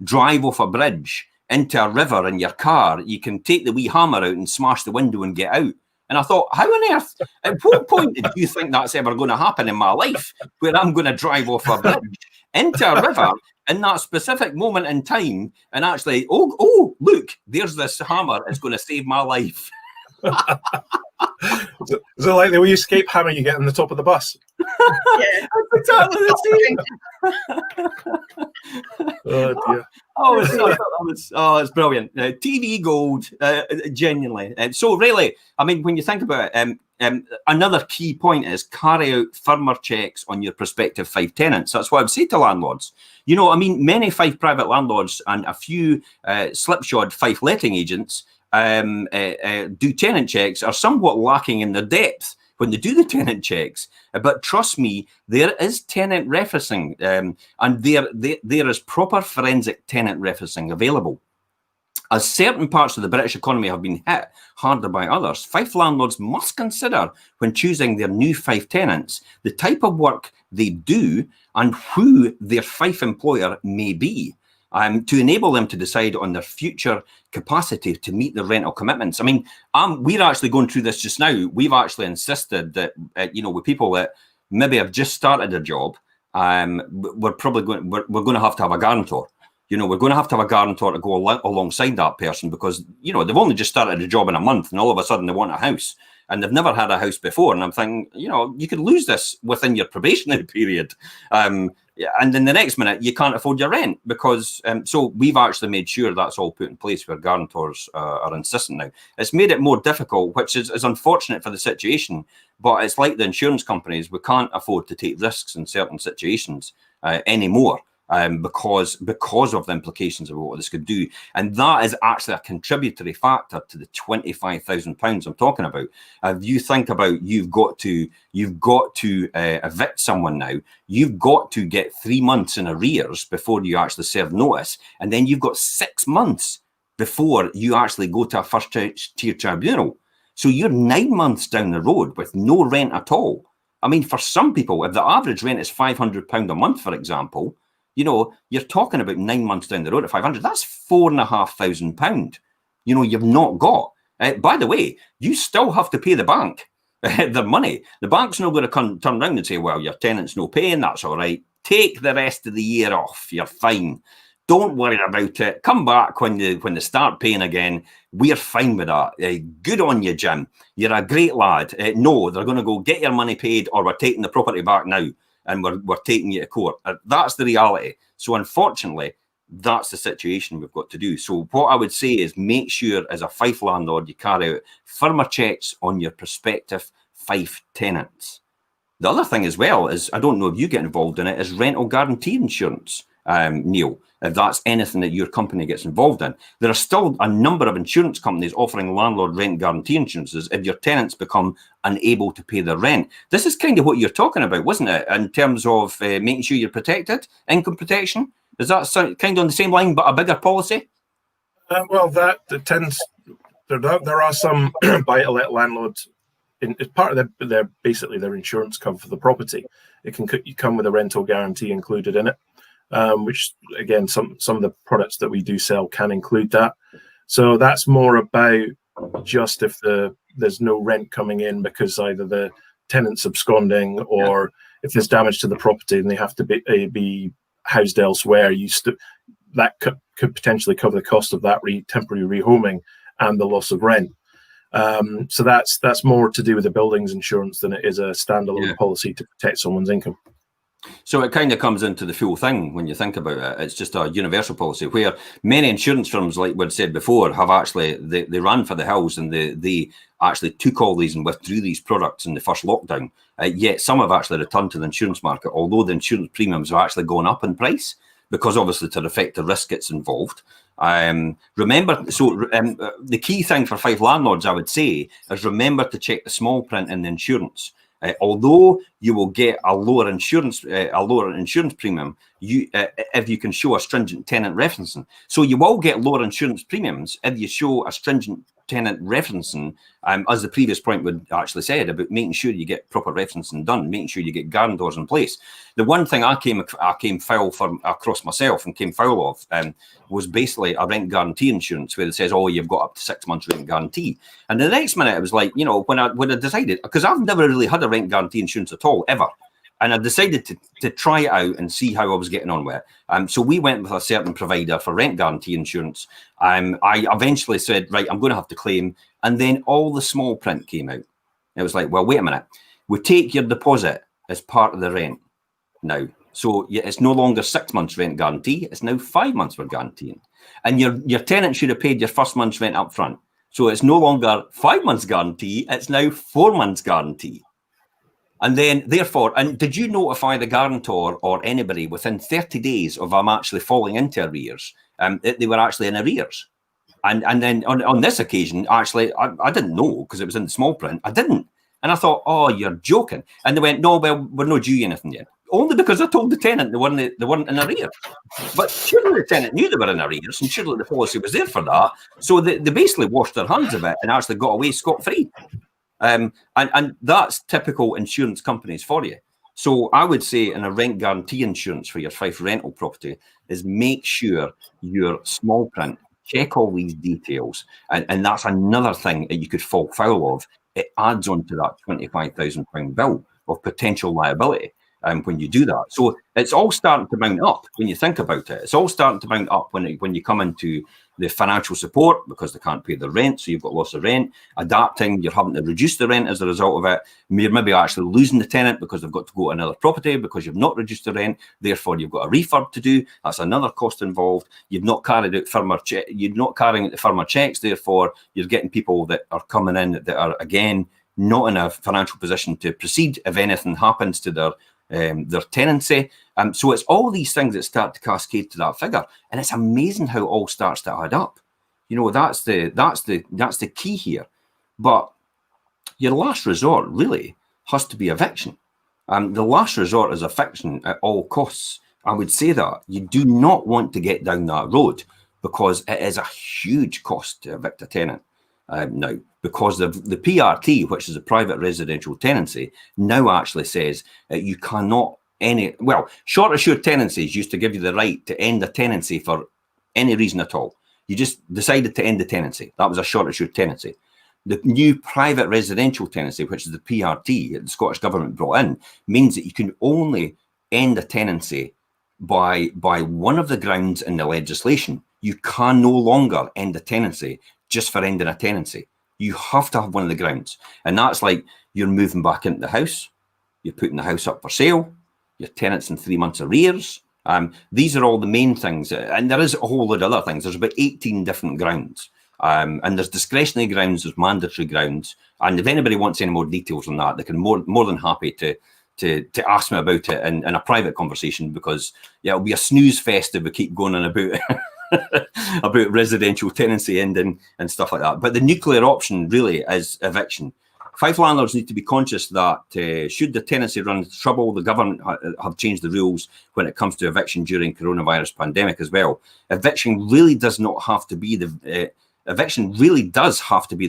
drive off a bridge into a river in your car, you can take the wee hammer out and smash the window and get out. And I thought, how on earth, at what point did you think that's ever going to happen in my life, where I'm going to drive off a bridge into a river in that specific moment in time and actually, oh, look, there's this hammer, it's going to save my life. Is it like the wee escape hammer you get on the top of the bus? Yeah, that's exactly the same. Oh, dear. It's brilliant. TV gold, genuinely. So really, I mean, when you think about it, another key point is carry out firmer checks on your prospective Fife tenants. That's what I would say to landlords. Many Fife private landlords and a few slipshod Fife letting agents do tenant checks are somewhat lacking in their depth when they do the tenant checks. But trust me, there is tenant referencing, and there is proper forensic tenant referencing available. As certain parts of the British economy have been hit harder by others, Fife landlords must consider, when choosing their new Fife tenants, the type of work they do and who their Fife employer may be, to enable them to decide on their future capacity to meet their rental commitments. I mean, we're actually going through this just now. We've actually insisted that, with people that maybe have just started a job, we're going to have a guarantor. We're going to have a guarantor to go alongside that person because, they've only just started a job in a month and all of a sudden they want a house and they've never had a house before. And I'm thinking, you could lose this within your probationary period. And then the next minute you can't afford your rent because so we've actually made sure that's all put in place where guarantors are insistent now. It's made it more difficult, which is unfortunate for the situation, but it's like the insurance companies, we can't afford to take risks in certain situations anymore. because of the implications of what this could do. And that is actually a contributory factor to the £25,000 I'm talking about. If you think about you've got to evict someone now, you've got to get 3 months in arrears before you actually serve notice, and then you've got 6 months before you actually go to a first tier tribunal. So you're 9 months down the road with no rent at all. I mean, for some people, if the average rent is £500 a month, for example, you know, you're talking about 9 months down the road at 500. That's £4,500. You know, you've not got. By the way, you still have to pay the bank their money. The bank's not going to turn around and say, well, your tenant's no paying, that's all right. Take the rest of the year off. You're fine. Don't worry about it. Come back when they start paying again. We're fine with that. Good on you, Jim. You're a great lad. No, they're going to go get your money paid, or we're taking the property back now, and we're taking you to court. That's the reality. So unfortunately, that's the situation we've got to do. So what I would say is make sure as a Fife landlord you carry out firmer checks on your prospective Fife tenants. The other thing as well is, I don't know if you get involved in it, is rental guarantee insurance, Neil, if that's anything that your company gets involved in. There are still a number of insurance companies offering landlord rent guarantee insurances if your tenants become unable to pay their rent. This is kind of what you're talking about, wasn't it, in terms of making sure you're protected, income protection? Is that kind of on the same line, but a bigger policy? Well, that tends. There are some buy-to-let landlords. It's part of their basically their insurance cover for the property. It can come with a rental guarantee included in it, which again, some of the products that we do sell can include that. So that's more about just if there's no rent coming in because either the tenant's absconding or if there's damage to the property and they have to be housed elsewhere, that could potentially cover the cost of that temporary rehoming and the loss of rent. So that's more to do with the buildings insurance than it is a standalone policy to protect someone's income. So it kind of comes into the full thing when you think about it. It's just a universal policy where many insurance firms, like we'd said before, have actually, they ran for the hills and they actually took all these and withdrew these products in the first lockdown. Yet some have actually returned to the insurance market, although the insurance premiums are actually going up in price because obviously to reflect the risk that's involved. Remember, the key thing for Fife landlords, I would say, is remember to check the small print in the insurance. Although you will get a lower insurance premium, if you can show a stringent tenant referencing. So you will get lower insurance premiums if you show a stringent tenant referencing, as the previous point would actually said about making sure you get proper referencing done, making sure you get guarantors in place. The one thing I came foul for across myself and came foul of was basically a rent guarantee insurance where it says, oh, you've got up to 6 months rent guarantee. And the next minute it was like, you know, when I decided, because I've never really had a rent guarantee insurance at all, ever. And I decided to try it out and see how I was getting on with it. So we went with a certain provider for rent guarantee insurance. I eventually said, right, I'm going to have to claim. And then all the small print came out. It was like, well, wait a minute. We take your deposit as part of the rent now. So it's no longer 6 months rent guarantee. It's now 5 months we're guaranteeing. And your tenant should have paid your first month's rent up front. So it's no longer 5 months guarantee. It's now 4 months guarantee. And then, therefore, and did you notify the guarantor or anybody within 30 days of them actually falling into arrears, that they were actually in arrears? And then on this occasion, actually, I didn't know because it was in the small print. I didn't. And I thought, oh, you're joking. And they went, no, well, we're not due anything yet. Only because I told the tenant they weren't in arrears. But surely the tenant knew they were in arrears and surely the policy was there for that. So they basically washed their hands of it and actually got away scot-free. And that's typical insurance companies for you. So I would say in a rent guarantee insurance for your Fife rental property is make sure your small print, check all these details. And that's another thing that you could fall foul of. It adds on to that £25,000 bill of potential liability when you do that. So it's all starting to mount up when you think about it. It's all starting to mount up when you come into the financial support because they can't pay the rent, so you've got loss of rent. Adapting, you're having to reduce the rent as a result of it. You're maybe actually losing the tenant because they've got to go to another property because you've not reduced the rent. Therefore, you've got a refurb to do. That's another cost involved. You've not carried out you're not carrying out the firmer checks. Therefore, you're getting people that are coming in that are again not in a financial position to proceed if anything happens to their tenancy. So it's all these things that start to cascade to that figure, and it's amazing how it all starts to add up. You know, that's the key here. But your last resort really has to be eviction. The last resort is eviction at all costs. I would say that you do not want to get down that road, because it is a huge cost to evict a tenant now, because the PRT, which is a private residential tenancy, now actually says you cannot short assured tenancies used to give you the right to end a tenancy for any reason at all. You just decided to end the tenancy. That was a short assured tenancy. The new private residential tenancy, which is the PRT that the Scottish Government brought in, means that you can only end a tenancy by one of the grounds in the legislation. You can no longer end a tenancy just for ending a tenancy. You have to have one of the grounds. And that's like you're moving back into the house, you're putting the house up for sale, your tenant's in 3 months arrears. These are all the main things. And there is a whole lot of other things. There's about 18 different grounds. And there's discretionary grounds, there's mandatory grounds. And if anybody wants any more details on that, they can more than happy to ask me about it in a private conversation, because it'll be a snooze fest if we keep going on about about residential tenancy ending and stuff like that. But the nuclear option really is eviction. Fife landlords need to be conscious that should the tenancy run into trouble, the government have changed the rules when it comes to eviction during coronavirus pandemic as well. Eviction really does have to be the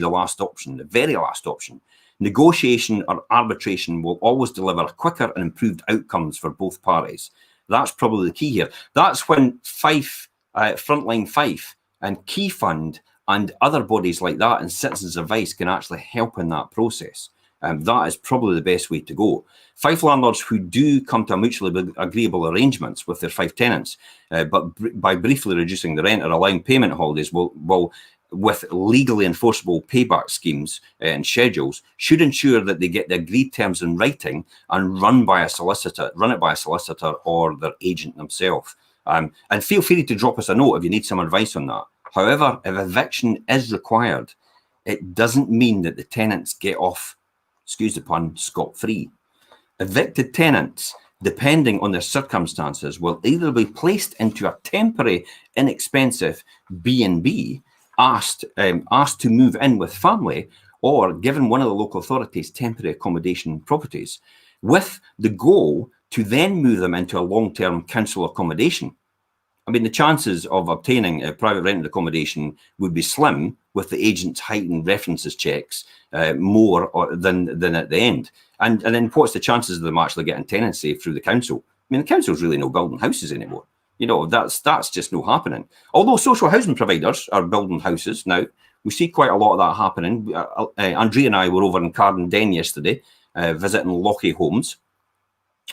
last option, the very last option. Negotiation or arbitration will always deliver quicker and improved outcomes for both parties. That's probably the key here. That's when Fife, Frontline Fife and Key Fund and other bodies like that and Citizens Advice can actually help in that process. That is probably the best way to go. Fife landlords who do come to mutually agreeable arrangements with their Fife tenants, but by briefly reducing the rent or allowing payment holidays will with legally enforceable payback schemes and schedules, should ensure that they get the agreed terms in writing and run it by a solicitor or their agent themselves. And feel free to drop us a note if you need some advice on that. However, if eviction is required, it doesn't mean that the tenants get off, excuse the pun, scot-free. Evicted tenants, depending on their circumstances, will either be placed into a temporary, inexpensive B&B, asked to move in with family, or given one of the local authorities' temporary accommodation properties, with the goal to then move them into a long-term council accommodation. I mean, the chances of obtaining a private rented accommodation would be slim, with the agent's heightened references checks more than at the end. And then what's the chances of them actually getting tenancy through the council? I mean, the council's really no building houses anymore. You know, that's just no happening. Although social housing providers are building houses now, we see quite a lot of that happening. Andrea and I were over in Cardenden yesterday, visiting Lochie Homes.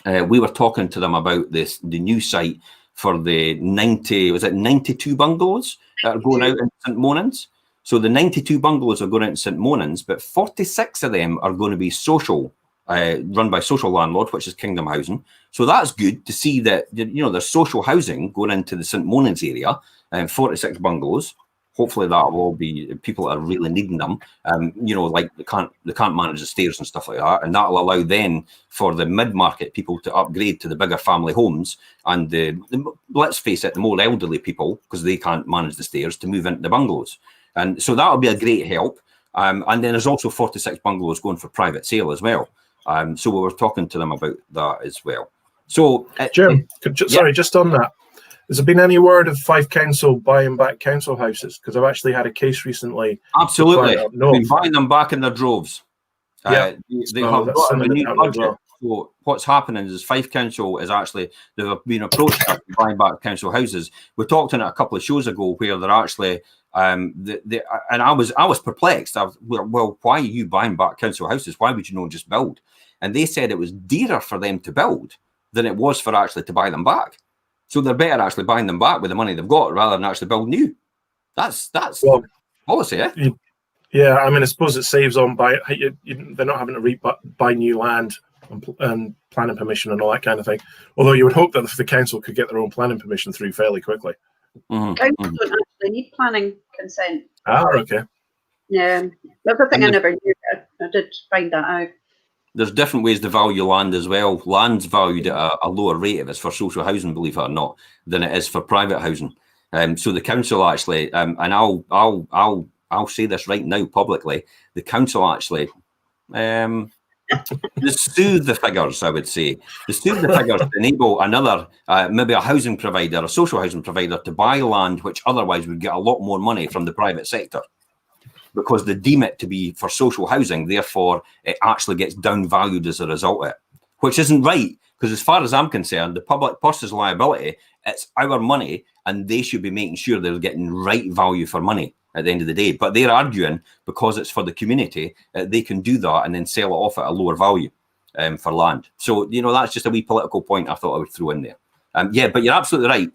We were talking to them about the new site for the 92 bungalows that are going out in St. Monans. So the 92 bungalows are going out in St. Monans, but 46 of them are going to be social, run by social landlord, which is Kingdom Housing. So that's good to see that, you know, there's social housing going into the St. Monans area, 46 bungalows. Hopefully that will all be people that are really needing them. You know, like they can't manage the stairs and stuff like that, and that will allow then for the mid-market people to upgrade to the bigger family homes, and the let's face it, the more elderly people, because they can't manage the stairs, to move into the bungalows. And so that will be a great help. And then there's also 46 bungalows going for private sale as well. So we were talking to them about that as well. So Jim, just on that, has there been any word of Fife Council buying back council houses? Because I've actually had a case recently. Absolutely. They've been buying them back in their droves. Yeah. They have got a new budget. Well. So what's happening is Fife Council is actually, they've been approached to buying back council houses. We talked on it a couple of shows ago where they're actually, and I was perplexed. Well, why are you buying back council houses? Why would you not just build? And they said it was dearer for them to build than it was for actually to buy them back. So they're better actually buying them back with the money they've got rather than actually build new. That's policy, eh? Yeah, I mean, I suppose it saves on they're not having to buy new land and planning permission and all that kind of thing. Although you would hope that the council could get their own planning permission through fairly quickly. Councils don't actually need planning consent. Ah, okay. Yeah, that's the thing I never knew. I did find that out. There's different ways to value land as well. Land's valued at a lower rate if it's for social housing, believe it or not, than it is for private housing. So the council actually, and I'll say this right now publicly, the council actually, they soothe the figures, I would say. They soothe the figures to enable another, maybe a housing provider, a social housing provider, to buy land which otherwise would get a lot more money from the private sector, because they deem it to be for social housing. Therefore, it actually gets downvalued as a result of it, which isn't right, because as far as I'm concerned, the public purse's liability, it's our money, and they should be making sure they're getting right value for money at the end of the day. But they're arguing because it's for the community, they can do that and then sell it off at a lower value for land. So, that's just a wee political point I thought I would throw in there. Yeah, but you're absolutely right.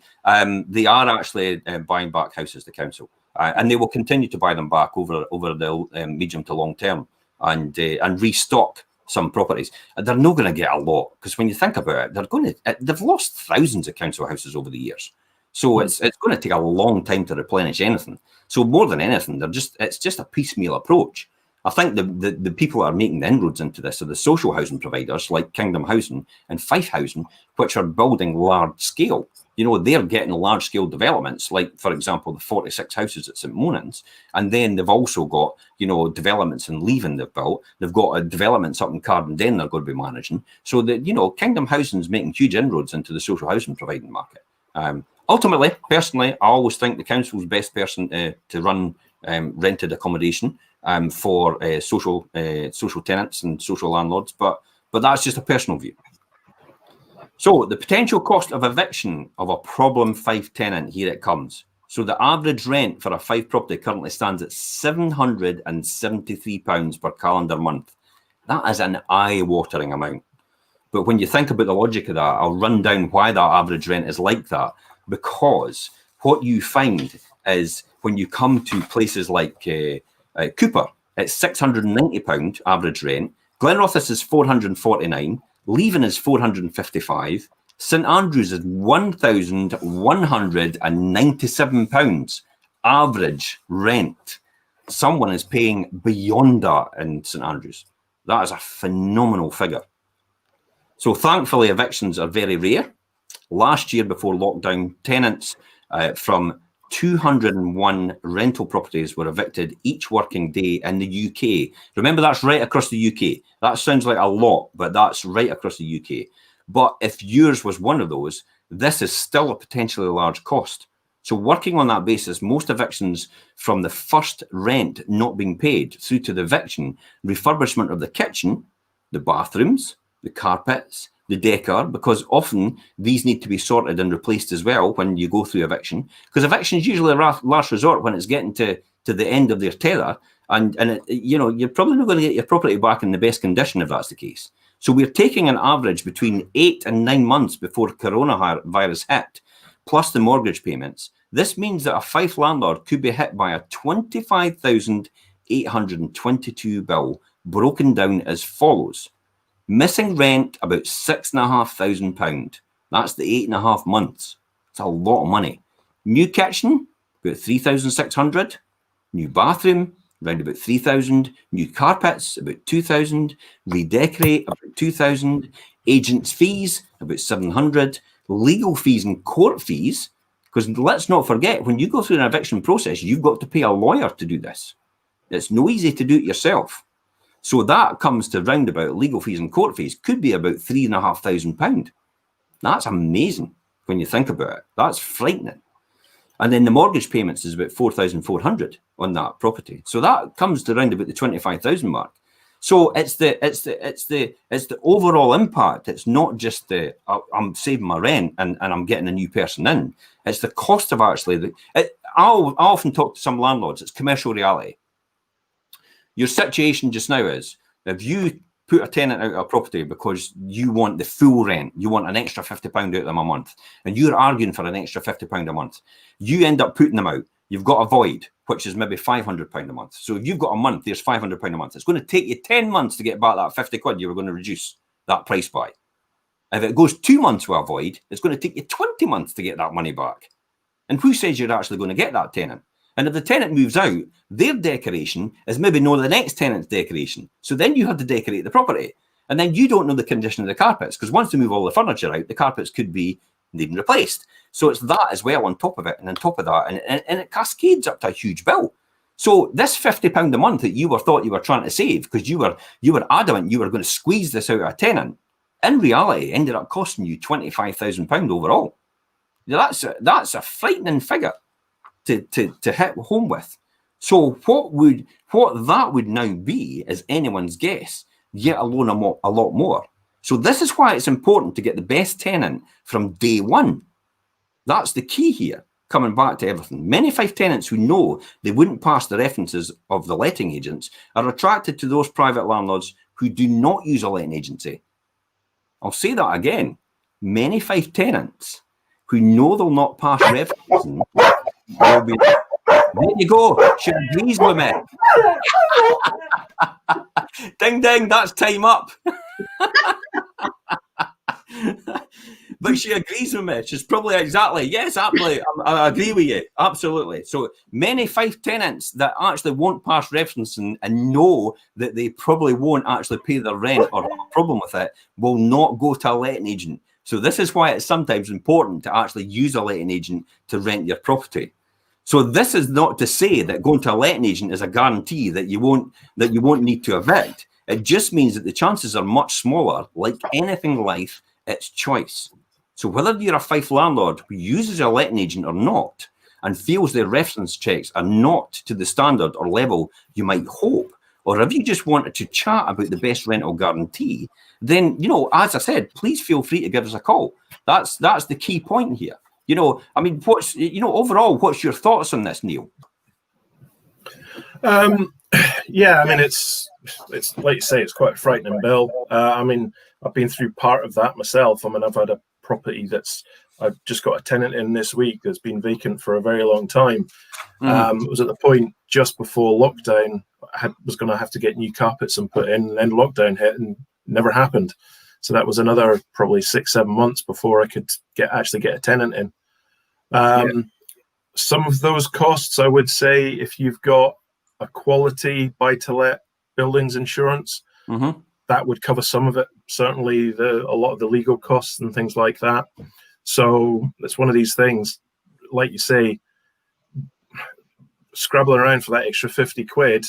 They are actually buying back houses, the council. And they will continue to buy them back over the medium to long term and restock some properties. They're not going to get a lot, because when you think about it, they've lost thousands of council houses over the years. So it's going to take a long time to replenish anything. So more than anything, it's just a piecemeal approach. I think the people that are making the inroads into this are the social housing providers like Kingdom Housing and Fife Housing, which are building large scale. They're getting large scale developments, like, for example, the 46 houses at St. Monans. And then they've also got, developments in Leven they've built. They've got developments up in Cardenden they're going to be managing. So that, Kingdom Housing's making huge inroads into the social housing providing market. Ultimately, personally, I always think the council's best person to run rented accommodation for social tenants and social landlords. But that's just a personal view. So the potential cost of eviction of a problem Fife tenant, here it comes. So the average rent for a Fife property currently stands at £773 per calendar month. That is an eye-watering amount. But when you think about the logic of that, I'll run down why that average rent is like that. Because what you find is when you come to places like Cooper, it's £690 average rent. Glenrothes is £449. Leven is £455. St Andrews is £1,197 average rent. Someone is paying beyond that in St Andrews. That is a phenomenal figure. So thankfully, evictions are very rare. Last year, before lockdown, tenants from 201 rental properties were evicted each working day in the UK. Remember, that's right across the UK. That sounds like a lot, but that's right across the UK. But if yours was one of those, this is still a potentially large cost. So working on that basis, most evictions from the first rent not being paid through to the eviction, refurbishment of the kitchen, the bathrooms, the carpets, the decor, because often these need to be sorted and replaced as well when you go through eviction, because eviction is usually a last resort when it's getting to the end of their tether, and you're probably not going to get your property back in the best condition if that's the case. So we're taking an average between 8 and 9 months before coronavirus hit, plus the mortgage payments. This means that a Fife landlord could be hit by a £25,822 bill, broken down as follows. Missing rent, about £6,500. That's the 8.5 months. It's a lot of money. New kitchen, about 3,600. New bathroom, around about 3,000. New carpets, about 2,000. Redecorate, about 2,000. Agents' fees, about 700. Legal fees and court fees, because let's not forget, when you go through an eviction process, you've got to pay a lawyer to do this. It's no easy to do it yourself. So that comes to roundabout legal fees and court fees, could be about £3,500. That's amazing when you think about it. That's frightening. And then the mortgage payments is about 4,400 on that property. So that comes to round about the 25,000 mark. So it's the overall impact. It's not just I'm saving my rent and I'm getting a new person in. It's the cost of actually I often talk to some landlords. It's commercial reality. Your situation just now is, if you put a tenant out of a property because you want the full rent, you want an extra £50 out of them a month, and you're arguing for an extra £50 a month, you end up putting them out. You've got a void, which is maybe £500 a month. So if you've got a month, there's £500 a month. It's going to take you 10 months to get back that 50 quid you were going to reduce that price by. If it goes 2 months with a void, it's going to take you 20 months to get that money back. And who says you're actually going to get that tenant? And if the tenant moves out, their decoration is maybe not the next tenant's decoration. So then you have to decorate the property. And then you don't know the condition of the carpets, because once they move all the furniture out, the carpets could be needing replaced. So it's that as well on top of it, and on top of that, and it cascades up to a huge bill. So this £50 a month that you thought you were trying to save because you were adamant you were going to squeeze this out of a tenant, in reality ended up costing you £25,000 overall. That's a frightening figure to hit home with. So what that would now be is anyone's guess, yet alone a lot more. So this is why it's important to get the best tenant from day one. That's the key here, coming back to everything. Many Fife tenants who know they wouldn't pass the references of the letting agents are attracted to those private landlords who do not use a letting agency. I'll say that again. Many Fife tenants who know they'll not pass referencing will be... There you go. She agrees with me. Ding, ding, that's time up. But she agrees with me. She's probably exactly, yes, absolutely. I agree with you. Absolutely. So many Fife tenants that actually won't pass referencing and know that they probably won't actually pay their rent or have a problem with it will not go to a letting agent. So this is why it's sometimes important to actually use a letting agent to rent your property. So this is not to say that going to a letting agent is a guarantee that you won't need to evict. It just means that the chances are much smaller. Like anything in life, it's choice. So whether you're a Fife landlord who uses a letting agent or not, and feels their reference checks are not to the standard or level you might hope, or if you just wanted to chat about the best rental guarantee, then, as I said, please feel free to give us a call. That's the key point here. I mean, overall, what's your thoughts on this, Neil? Yeah, I mean, it's like you say, it's quite a frightening bill. I mean, I've been through part of that myself. I mean, I've had a property I've just got a tenant in this week that's been vacant for a very long time. It was at the point just before lockdown, I was going to have to get new carpets and put in, and then lockdown hit and never happened. So that was another probably 6-7 months before I could actually get a tenant in. Some of those costs, I would say, if you've got a quality buy-to-let buildings insurance, that would cover some of it. Certainly a lot of the legal costs and things like that. So it's one of these things, like you say, scrabbling around for that extra 50 quid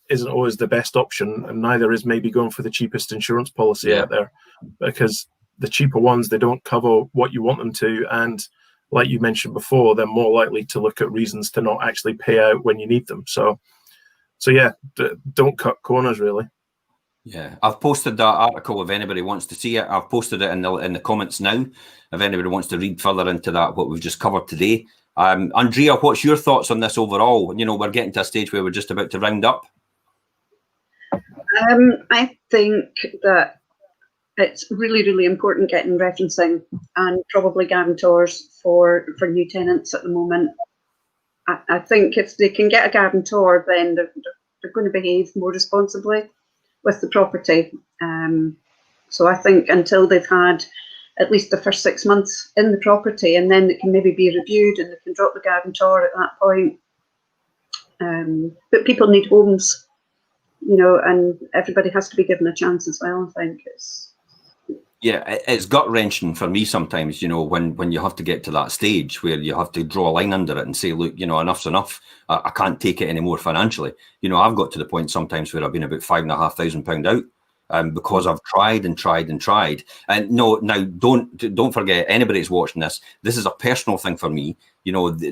isn't always the best option, and neither is maybe going for the cheapest insurance policy out there, because the cheaper ones, they don't cover what you want them to, and like you mentioned before, they're more likely to look at reasons to not actually pay out when you need them. So yeah, don't cut corners, really. Yeah, I've posted that article if anybody wants to see it. I've posted it in the comments now if anybody wants to read further into that, what we've just covered today. Andrea, what's your thoughts on this overall? We're getting to a stage where we're just about to round up. I think that it's really, really important getting referencing and probably guarantors for new tenants at the moment. I think if they can get a guarantor, then they're going to behave more responsibly with the property. So I think until they've had at least the first 6 months in the property, and then it can maybe be reviewed and they can drop the guarantor at that point. But people need homes, and everybody has to be given a chance as well. I think it's gut wrenching for me sometimes, when you have to get to that stage where you have to draw a line under it and say, look, enough's enough. I can't take it anymore financially. I've got to the point sometimes where I've been about £5,500 out. Because I've tried and tried and tried. And no, now don't forget, anybody that's watching this, this is a personal thing for me.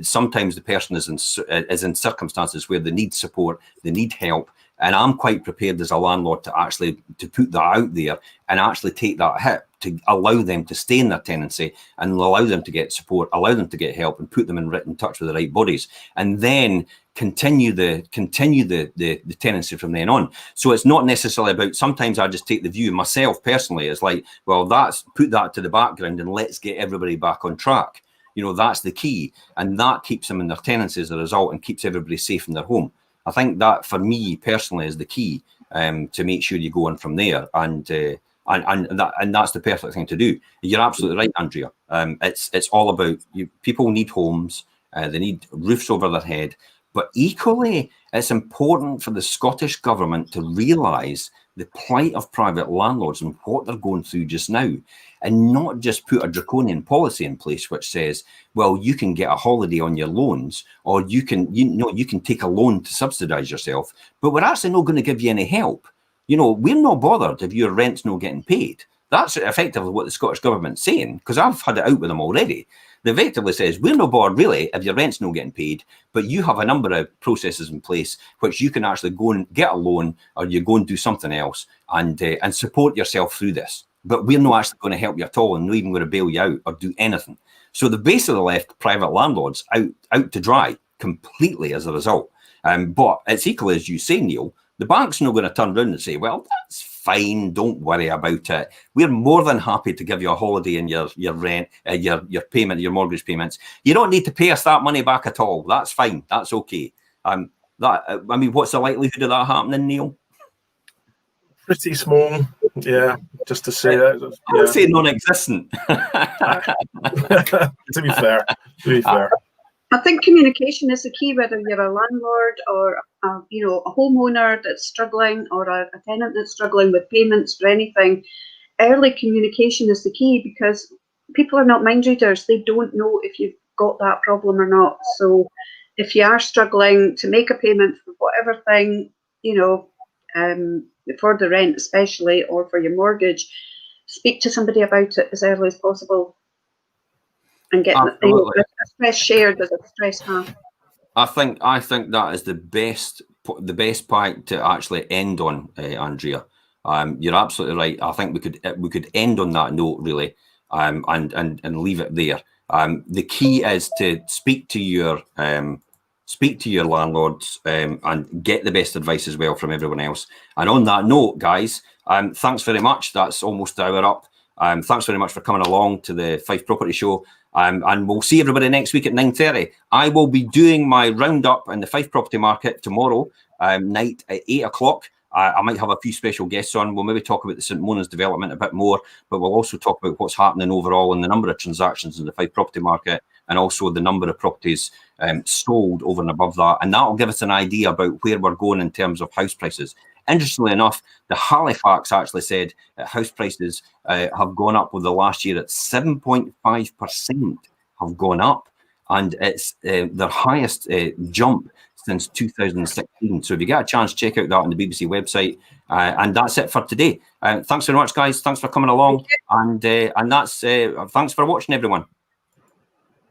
Sometimes the person is in circumstances where they need support, they need help, and I'm quite prepared as a landlord to put that out there and actually take that hit to allow them to stay in their tenancy and allow them to get support, allow them to get help, and put them in touch with the right bodies, and then continue the tenancy from then on. So it's not necessarily about, sometimes I just take the view myself personally, it's like, well, put that to the background and let's get everybody back on track. That's the key, and that keeps them in their tenancy as a result and keeps everybody safe in their home. I think that for me personally is the key, to make sure you go on from there, and that's the perfect thing to do. You're absolutely right, Andrea. It's all about people need homes, they need roofs over their head, but equally It's important for the Scottish Government to realise the plight of private landlords and what they're going through just now, and not just put a draconian policy in place which says, well, you can get a holiday on your loans, or you can take a loan to subsidise yourself, but we're actually not going to give you any help. We're not bothered if your rent's not getting paid. That's effectively what the Scottish Government's saying, because I've had it out with them already. They effectively says, we're not bothered really if your rent's not getting paid, but you have a number of processes in place which you can actually go and get a loan, or you go and do something else and support yourself through this. But we're not actually going to help you at all, and not even going to bail you out or do anything. So the base of the left private landlords out to dry completely as a result. But it's equally as you say, Neil, the bank's not going to turn around and say, well, that's fine, don't worry about it. We're more than happy to give you a holiday in your rent, your payment, your mortgage payments. You don't need to pay us that money back at all. That's fine. That's okay. What's the likelihood of that happening, Neil? Pretty small. Yeah, just to say that. I would say non-existent. To be fair. I think communication is the key, whether you're a landlord or a homeowner that's struggling, or a tenant that's struggling with payments for anything. Early communication is the key, because people are not mind readers. They don't know if you've got that problem or not. So if you are struggling to make a payment for whatever thing, for the rent especially, or for your mortgage, speak to somebody about it as early as possible. And get the stress shared as a stress half. I think that is the best point to actually end on, Andrea. You're absolutely right. I think we could end on that note really, and leave it there. The key is to speak to your landlords and get the best advice as well from everyone else. And on that note, guys, thanks very much. That's almost an hour up. Thanks very much for coming along to the Fife Property Show. And we'll see everybody next week at 9:30. I will be doing my roundup in the Fife Property Market tomorrow night at 8 o'clock. I might have a few special guests on. We'll maybe talk about the St Monans development a bit more, but we'll also talk about what's happening overall and the number of transactions in the Fife Property Market, and also the number of properties sold over and above that. And that will give us an idea about where we're going in terms of house prices. Interestingly enough, the Halifax actually said that house prices have gone up with the last year at 7.5% have gone up, and it's their highest jump since 2016. So if you get a chance, check out that on the BBC website. And that's it for today. Thanks very much, guys. Thanks for coming along, and that's thanks for watching, everyone.